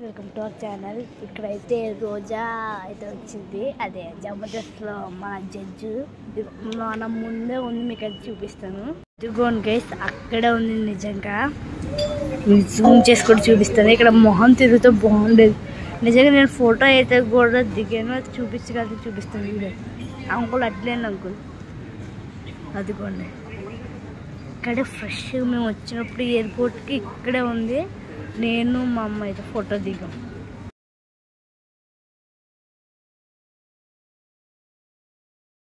Welcome to our channel. ఇక్కడైతే రోజా అయితే వచ్చింది. అదే జబర్దస్త్లో మన జడ్జు మన ముందే ఉంది, మీకు అయితే చూపిస్తాను. ఇదిగోండి గైస్, అక్కడే ఉంది. నిజంగా జూమ్ చేసుకొని చూపిస్తాను. ఇక్కడ మొహం తిరుగుతూ బాగుండేది. నిజంగా నేను ఫోటో అయితే కూడా దిగాను, అది చూపించగలిగి చూపిస్తాను. వీడియో అంకుల్ అట్లేండి అంకుల్, అదిగోండి ఇక్కడే ఫ్రెష్గా మేము వచ్చినప్పుడు ఎయిర్పోర్ట్కి ఇక్కడే ఉంది. నేను మా అమ్మ అయితే ఫోటో దిగాం.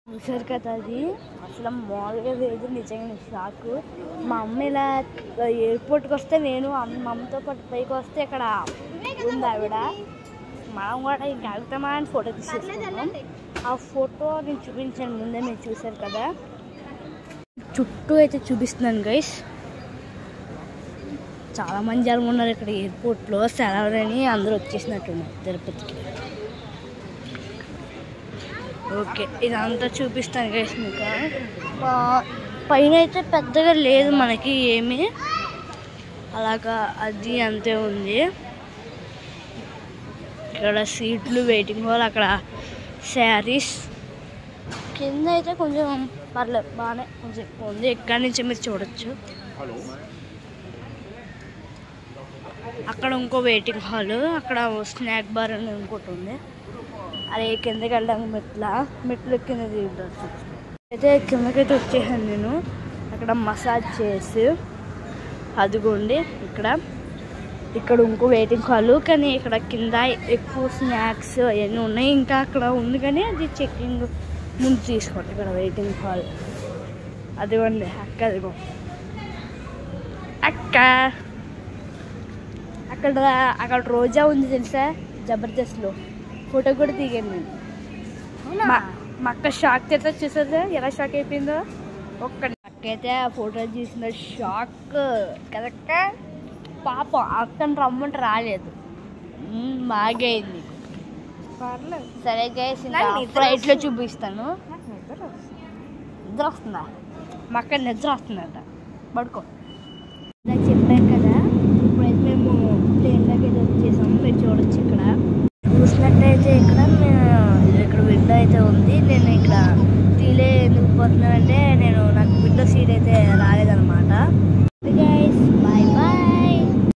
చూసారు కదా, అది అసలు మామూలుగా లేదు. నిజంగా షాక్. మా అమ్మ ఇలా ఎయిర్పోర్ట్కి వస్తే నేను మా అమ్మతో పాటు పైకి వస్తే ఇక్కడ ఉంది ఆవిడ. మనం కూడా ఇంకా ఆగుతామా అని ఫోటో తీసేసుకున్నాం. ఆ ఫోటో నేను చూపించాను ముందే, మీరు చూసారు కదా. చుట్టూ అయితే చూపిస్తున్నాను గైస్. చాలా మంది జనం ఉన్నారు ఇక్కడ ఎయిర్పోర్ట్లో. సెలవులని అందరూ వచ్చేసినట్టున్నారు తిరుపతికి. ఓకే, ఇదంతా చూపిస్తాను గైస్ మీకు. పైన అయితే పెద్దగా లేదు మనకి ఏమీ, అలాగా అది అంతే ఉంది. ఇక్కడ సీట్లు, వెయిటింగ్ హాల్, అక్కడ శారీస్. కింద అయితే కొంచెం పర్లేదు, బాగానే కొంచెం ఉంది. ఎక్కడి నుంచి మీరు చూడొచ్చు. అక్కడ ఇంకో వెయిటింగ్ హాల్, అక్కడ స్నాక్ బార్ అని ఇంకోటి ఉంది. అదే కిందకి వెళ్ళడానికి మెట్లు కింద దిగుతారు. అయితే కిందకైతే వచ్చేసాను నేను. అక్కడ మసాజ్ చేసి అదిగోండి ఇక్కడ ఇంకో వెయిటింగ్ హాల్, కానీ ఇక్కడ కింద ఎక్కువ స్నాక్స్ అవన్నీ ఉన్నాయి. ఇంకా అక్కడ ఉంది కానీ అది చెక్కింగ్ ముందు తీసుకోండి. ఇక్కడ వెయిటింగ్ హాల్ అదిగోండి. అదిగో అక్కడ రోజా ఉంది తెలుసా, జబర్దస్త్లో ఫోటో కూడా దిగాను నేను. మా అక్క షాక్ అయితే చూసారా, ఎలా షాక్ అయిపోయిందో. అక్కయితే ఆ ఫోటో చూసిన షాక్ కదక్క. పాపం అక్కని రమ్మంటే రాలేదు, బాగా అయింది. సరే గైస్, ఫ్లైట్లో చూపిస్తాను. నిద్ర వస్తుందా? మా అక్క నిద్ర వస్తుందట, పడుకో. నాకు చెప్పాను కదా, ఇప్పుడైతే మేము ప్లేన్లోకి అయితే వచ్చేసాము. మీరు చూడొచ్చు. ఇక్కడ చూసినట్టయితే ఇక్కడ విండో అయితే ఉంది. నేను ఇక్కడ తీలే ఎందుకు పోతున్నానంటే నాకు విండో సీట్ అయితే రాలేదన్నమాట.